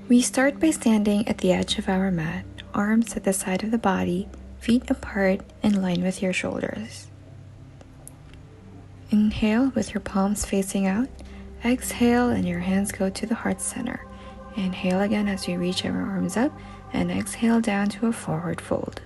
We start by standing at the edge of our mat, arms at the side of the body, feet apart in line with your shoulders. Inhale with your palms facing out. Exhale and your hands go to the heart center. Inhale again as we reach our arms up and exhale down to a forward fold.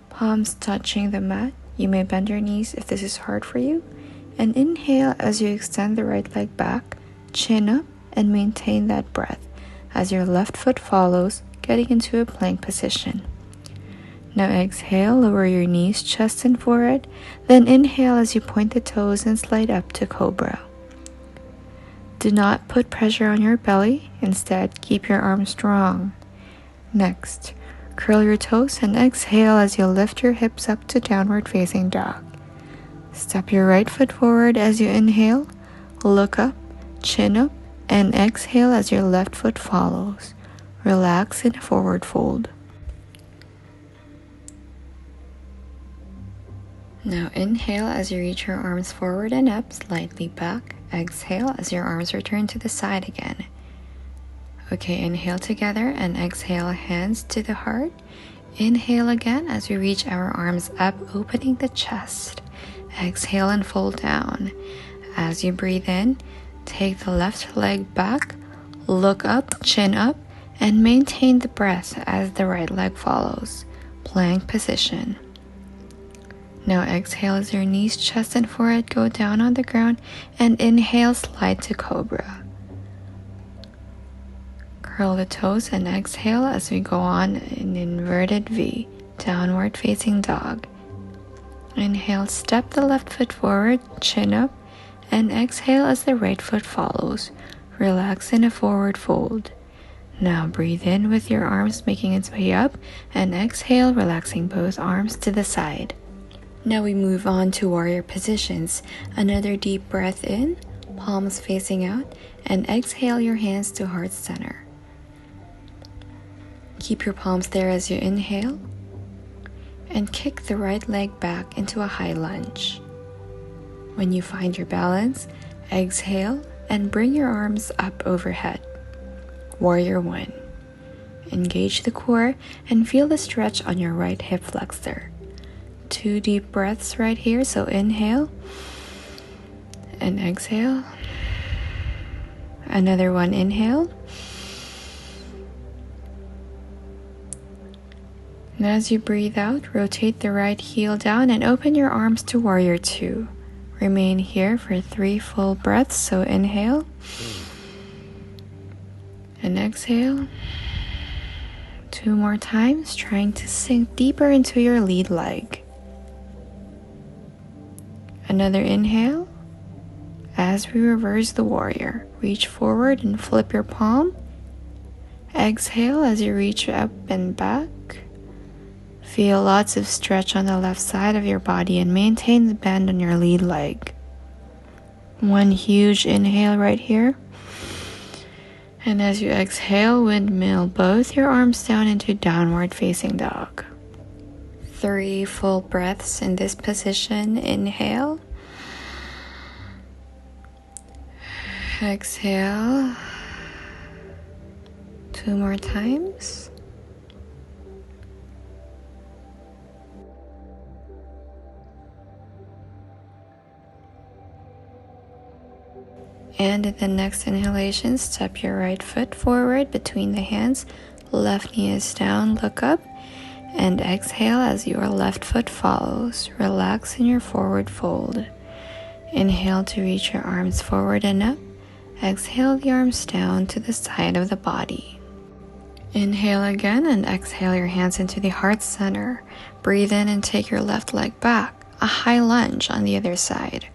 Palms touching the mat. You may bend your knees if this is hard for you. And inhale as you extend the right leg back, chin up, and maintain that breath as your left foot follows, getting into a plank position. Now exhale, lower your knees, chest and forehead. Then inhale as you point the toes and slide up to cobra. Do not put pressure on your belly. Instead, keep your arms strong. Next, curl your toes and exhale as you lift your hips up to downward facing dog. Step your right foot forward as you inhale, look up, chin up, and exhale as your left foot follows. Relax in a forward fold. Now inhale as you reach your arms forward and up, slightly back. Exhale as your arms return to the side again. Okay, inhale together and exhale, hands to the heart. Inhale again as we reach our arms up, opening the chest. Exhale and fold down. As you breathe in, take the left leg back, look up, chin up, and maintain the breath as the right leg follows. Plank position. Now exhale as your knees, chest, and forehead go down on the ground, and inhale, slide to cobra. Curl the toes and exhale as we go on in inverted V, downward facing dog. Inhale, step the left foot forward, chin up, and exhale as the right foot follows. Relax in a forward fold. Now breathe in with your arms making its way up, and exhale, relaxing both arms to the side. Now we move on to warrior positions. Another deep breath in, palms facing out, and exhale your hands to heart center. Keep your palms there as you inhale, and kick the right leg back into a high lunge. When you find your balance, exhale and bring your arms up overhead. Warrior 1. Engage the core and feel the stretch on your right hip flexor. 2 deep breaths right here, so inhale and exhale. Another one, inhale. And as you breathe out, rotate the right heel down and open your arms to warrior 2. Remain here for 3 full breaths, so inhale and exhale. 2 more times, trying to sink deeper into your lead leg. Another inhale. As we reverse the warrior, reach forward and flip your palm. Exhale as you reach up and back. Feel lots of stretch on the left side of your body and maintain the bend on your lead leg. 1 huge inhale right here. And as you exhale, windmill both your arms down into downward facing dog. 3 full breaths in this position. Inhale. Exhale. 2 more times. And in the next inhalation, step your right foot forward between the hands. Left knee is down, look up. And exhale as your left foot follows. Relax in your forward fold. Inhale to reach your arms forward and up. Exhale the arms down to the side of the body. Inhale again and exhale your hands into the heart center. Breathe in and take your left leg back. A high lunge on the other side.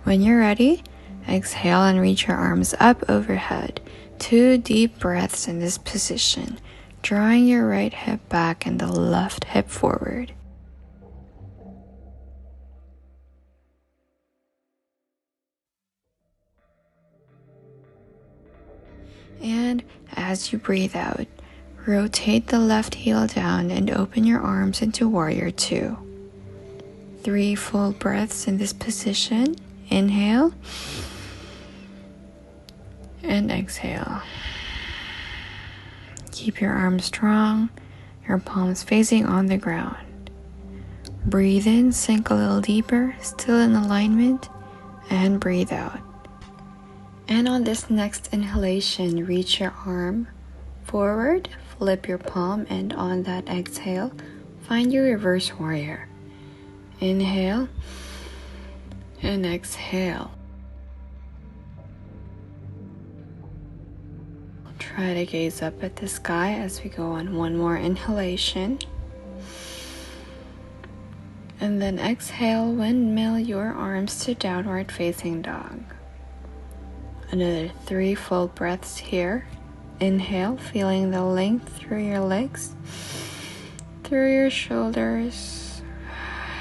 When you're ready, exhale and reach your arms up overhead. 2 deep breaths in this position, drawing your right hip back and the left hip forward. And as you breathe out, rotate the left heel down and open your arms into warrior 2. 3 full breaths in this position. Inhale. And exhale. Keep your arms strong, your palms facing on the ground. Breathe in, sink a little deeper, still in alignment, and breathe out. And on this next inhalation, reach your arm forward, flip your palm, and on that exhale, find your reverse warrior. Inhale and exhale. Try to gaze up at the sky as we go on one more inhalation. And then exhale, windmill your arms to downward facing dog. Another 3 full breaths here. Inhale, feeling the length through your legs, through your shoulders.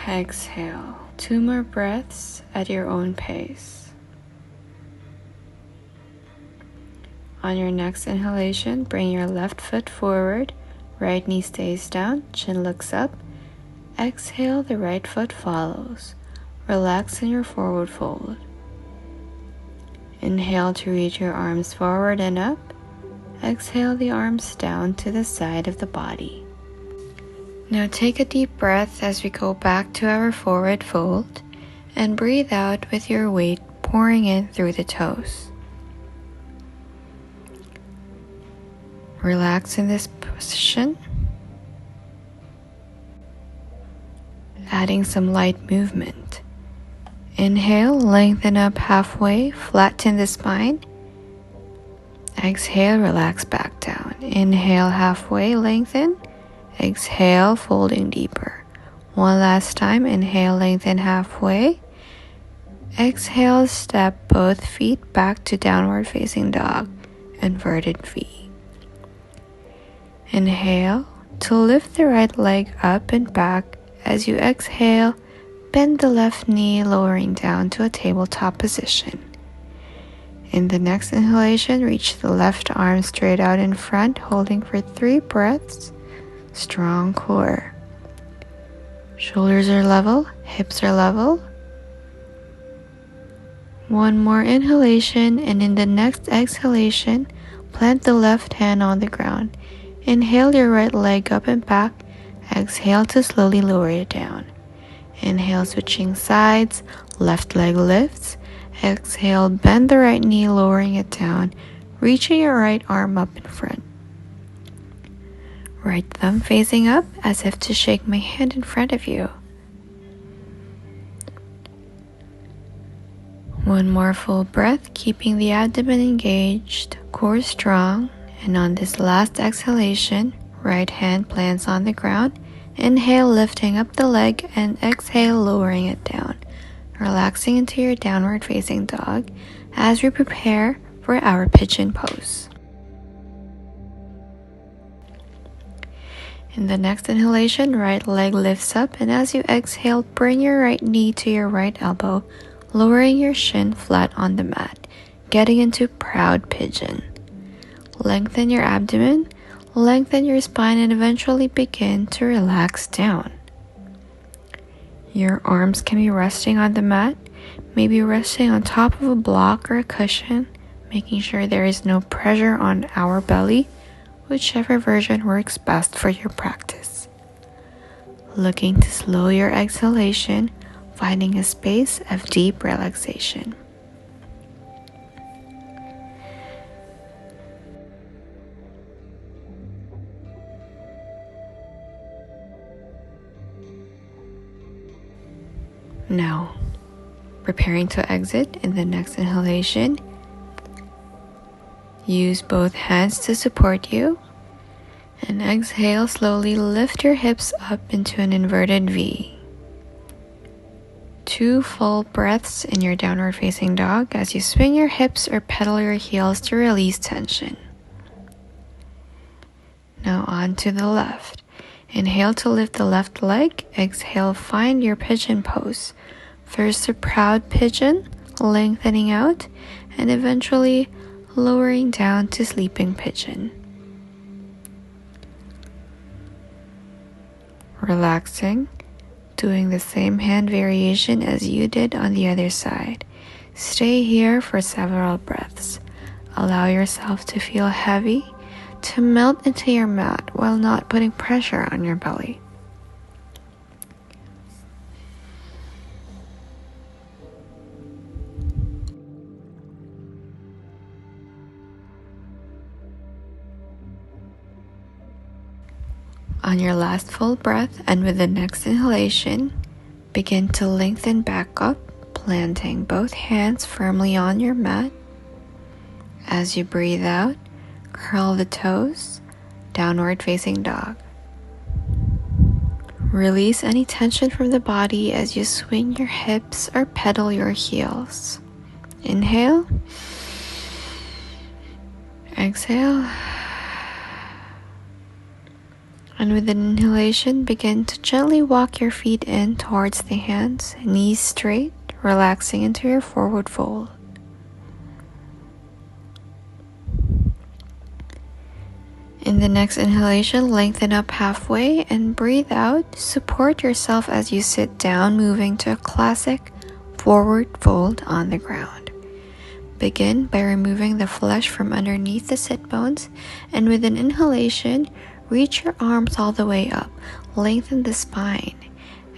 Exhale, 2 more breaths at your own pace. On your next inhalation, bring your left foot forward, right knee stays down, chin looks up. Exhale, the right foot follows. Relax in your forward fold. Inhale to reach your arms forward and up. Exhale the arms down to the side of the body. Now take a deep breath as we go back to our forward fold and breathe out with your weight pouring in through the toes. Relax in this position, adding some light movement. Inhale, lengthen up halfway, flatten the spine. Exhale, relax back down. Inhale, halfway, lengthen. Exhale, folding deeper. One last time, inhale, lengthen halfway. Exhale, step both feet back to downward facing dog, inverted V. Inhale to lift the right leg up and back. As you exhale, bend the left knee, lowering down to a tabletop position. In the next inhalation, reach the left arm straight out in front, holding for 3 breaths. Strong core. Shoulders are level, hips are level. One more inhalation, and in the next exhalation, plant the left hand on the ground. Inhale your right leg up and back. Exhale to slowly lower it down. Inhale, switching sides, left leg lifts. Exhale, bend the right knee, lowering it down, reaching your right arm up in front. Right thumb facing up as if to shake my hand in front of you. One more full breath, keeping the abdomen engaged, core strong. And on this last exhalation, right hand plants on the ground. Inhale, lifting up the leg, and exhale, lowering it down. Relaxing into your downward facing dog as we prepare for our pigeon pose. In the next inhalation, right leg lifts up, and as you exhale, bring your right knee to your right elbow, lowering your shin flat on the mat, getting into proud pigeon. Lengthen your abdomen, lengthen your spine, and eventually begin to relax down. Your arms can be resting on the mat, maybe resting on top of a block or a cushion, making sure there is no pressure on our belly, whichever version works best for your practice. Looking to slow your exhalation, finding a space of deep relaxation. Now, preparing to exit in the next inhalation, use both hands to support you, and exhale, slowly lift your hips up into an inverted V. 2 full breaths in your downward facing dog as you swing your hips or pedal your heels to release tension. Now on to the left. Inhale to lift the left leg. Exhale, find your pigeon pose. First a proud pigeon, lengthening out, and eventually lowering down to sleeping pigeon. Relaxing, doing the same hand variation as you did on the other side. Stay here for several breaths. Allow yourself to feel heavy, to melt into your mat while not putting pressure on your belly. On your last full breath and with the next inhalation, begin to lengthen back up, planting both hands firmly on your mat. As you breathe out, curl the toes, downward facing dog. Release any tension from the body as you swing your hips or pedal your heels. Inhale. Exhale. And with an inhalation, begin to gently walk your feet in towards the hands, knees straight, relaxing into your forward fold. In the next inhalation, lengthen up halfway and breathe out. Support yourself as you sit down, moving to a classic forward fold on the ground. Begin by removing the flesh from underneath the sit bones, and with an inhalation, reach your arms all the way up. Lengthen the spine.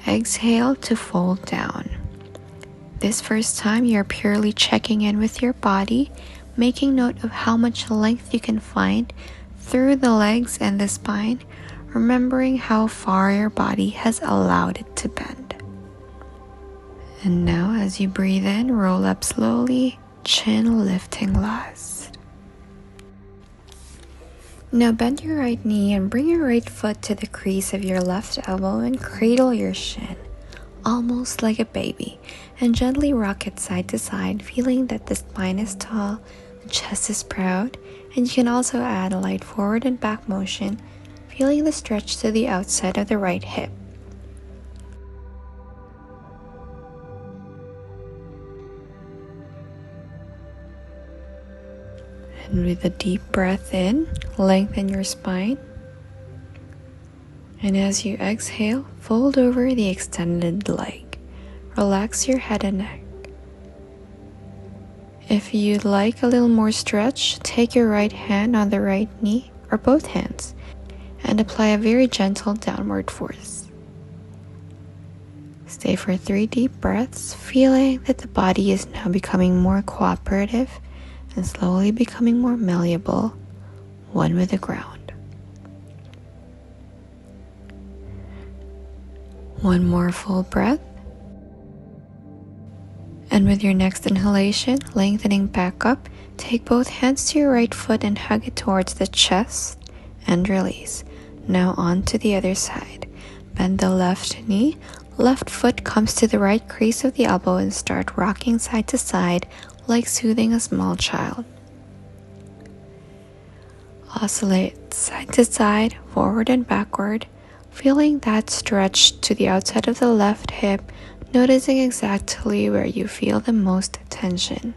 Exhale to fold down. This first time, you're purely checking in with your body, making note of how much length you can find through the legs and the spine, remembering how far your body has allowed it to bend. And now, as you breathe in, roll up slowly, chin lifting last. Now bend your right knee and bring your right foot to the crease of your left elbow and cradle your shin, almost like a baby, and gently rock it side to side, feeling that the spine is tall, the chest is proud, and you can also add a light forward and back motion, feeling the stretch to the outside of the right hip. And with a deep breath in, lengthen your spine. And as you exhale, fold over the extended leg. Relax your head and neck. If you'd like a little more stretch, take your right hand on the right knee or both hands and apply a very gentle downward force. Stay for 3 deep breaths, feeling that the body is now becoming more cooperative and slowly becoming more malleable, one with the ground. One more full breath. And with your next inhalation, lengthening back up, take both hands to your right foot and hug it towards the chest and release. Now on to the other side. Bend the left knee, left foot comes to the right crease of the elbow and start rocking side to side like soothing a small child. Oscillate side to side, forward and backward, feeling that stretch to the outside of the left hip, noticing exactly where you feel the most tension.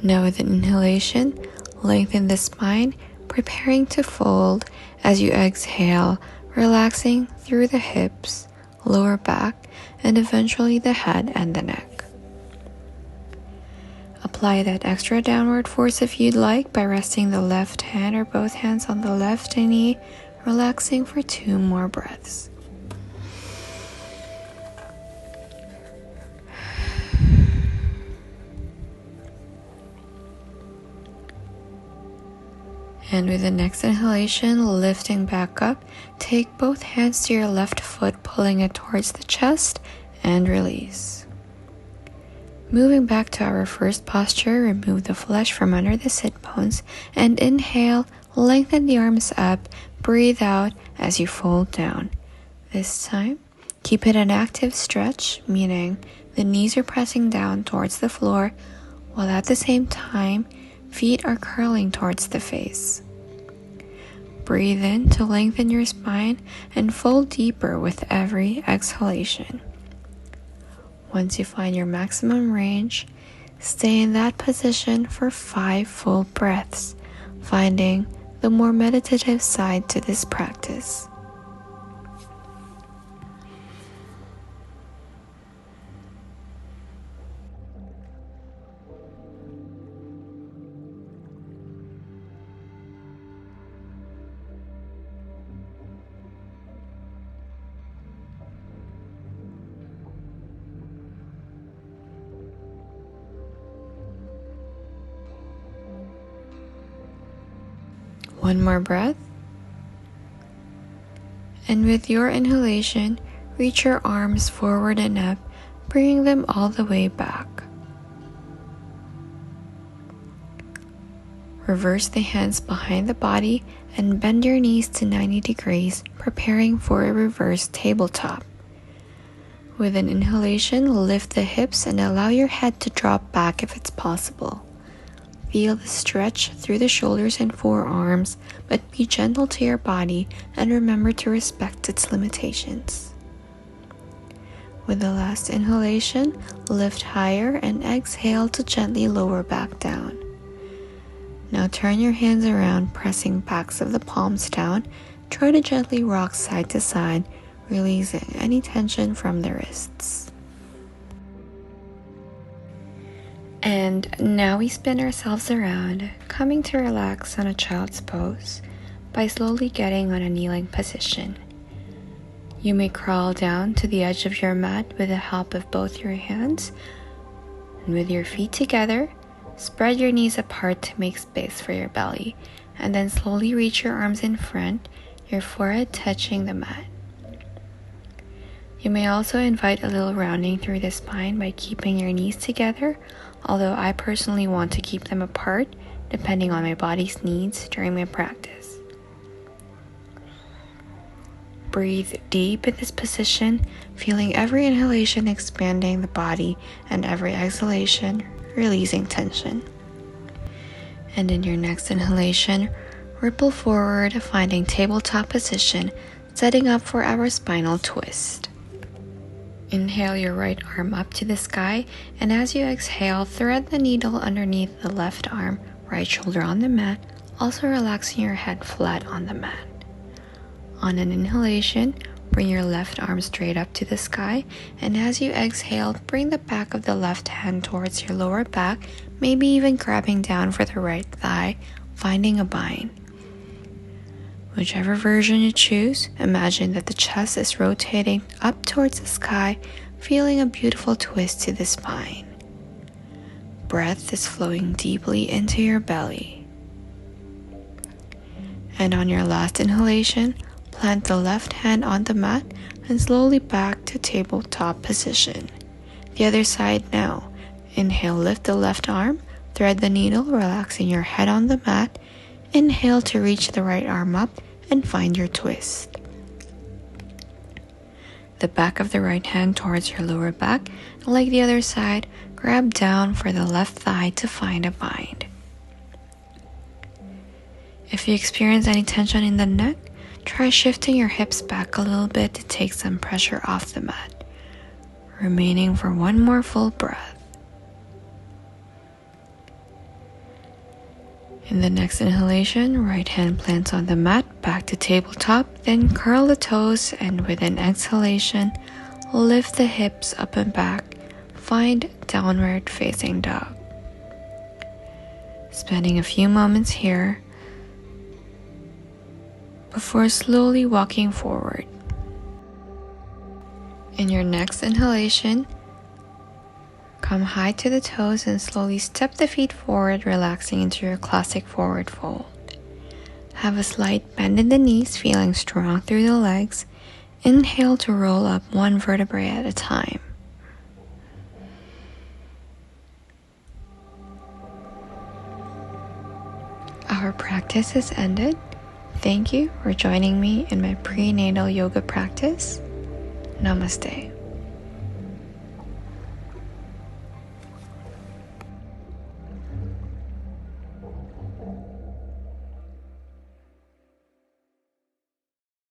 Now with an inhalation, lengthen the spine, preparing to fold as you exhale, relaxing through the hips, lower back, and eventually the head and the neck. Apply that extra downward force if you'd like by resting the left hand or both hands on the left knee, relaxing for 2 more breaths. And with the next inhalation, lifting back up, take both hands to your left foot, pulling it towards the chest, and release. Moving back to our first posture, remove the flesh from under the sit bones, and inhale, lengthen the arms up, breathe out as you fold down. This time, keep it an active stretch, meaning the knees are pressing down towards the floor, while at the same time, feet are curling towards the face. Breathe in to lengthen your spine and fold deeper with every exhalation. Once you find your maximum range, stay in that position for 5 full breaths, finding the more meditative side to this practice. One more breath. And with your inhalation, reach your arms forward and up, bringing them all the way back. Reverse the hands behind the body and bend your knees to 90 degrees, preparing for a reverse tabletop. With an inhalation, lift the hips and allow your head to drop back if it's possible. Feel the stretch through the shoulders and forearms, but be gentle to your body and remember to respect its limitations. With the last inhalation, lift higher and exhale to gently lower back down. Now turn your hands around, pressing backs of the palms down. Try to gently rock side to side, releasing any tension from the wrists. And now we spin ourselves around, coming to relax on a child's pose by slowly getting on a kneeling position. You may crawl down to the edge of your mat with the help of both your hands, and with your feet together, spread your knees apart to make space for your belly, and then slowly reach your arms in front, your forehead touching the mat. You may also invite a little rounding through the spine by keeping your knees together, although I personally want to keep them apart depending on my body's needs during my practice. Breathe deep in this position, feeling every inhalation expanding the body and every exhalation releasing tension. And in your next inhalation, ripple forward, finding tabletop position, setting up for our spinal twist. Inhale your right arm up to the sky, and as you exhale, thread the needle underneath the left arm, right shoulder on the mat, also relaxing your head flat on the mat. On an inhalation, bring your left arm straight up to the sky, and as you exhale, bring the back of the left hand towards your lower back, maybe even grabbing down for the right thigh, finding a bind. Whichever version you choose, imagine that the chest is rotating up towards the sky, feeling a beautiful twist to the spine. Breath is flowing deeply into your belly. And on your last inhalation, plant the left hand on the mat and slowly back to tabletop position. The other side now. Inhale, lift the left arm, thread the needle, relaxing your head on the mat. Inhale to reach the right arm up and find your twist. The back of the right hand towards your lower back, and like the other side, grab down for the left thigh to find a bind. If you experience any tension in the neck, try shifting your hips back a little bit to take some pressure off the mat, remaining for one more full breath. In the next inhalation, right hand plants on the mat, back to tabletop, then curl the toes, and with an exhalation, lift the hips up and back, find downward facing dog. Spending a few moments here before slowly walking forward. In your next inhalation, come high to the toes and slowly step the feet forward, relaxing into your classic forward fold. Have a slight bend in the knees, feeling strong through the legs. Inhale to roll up one vertebrae at a time. Our practice is ended. Thank you for joining me in my prenatal yoga practice. Namaste.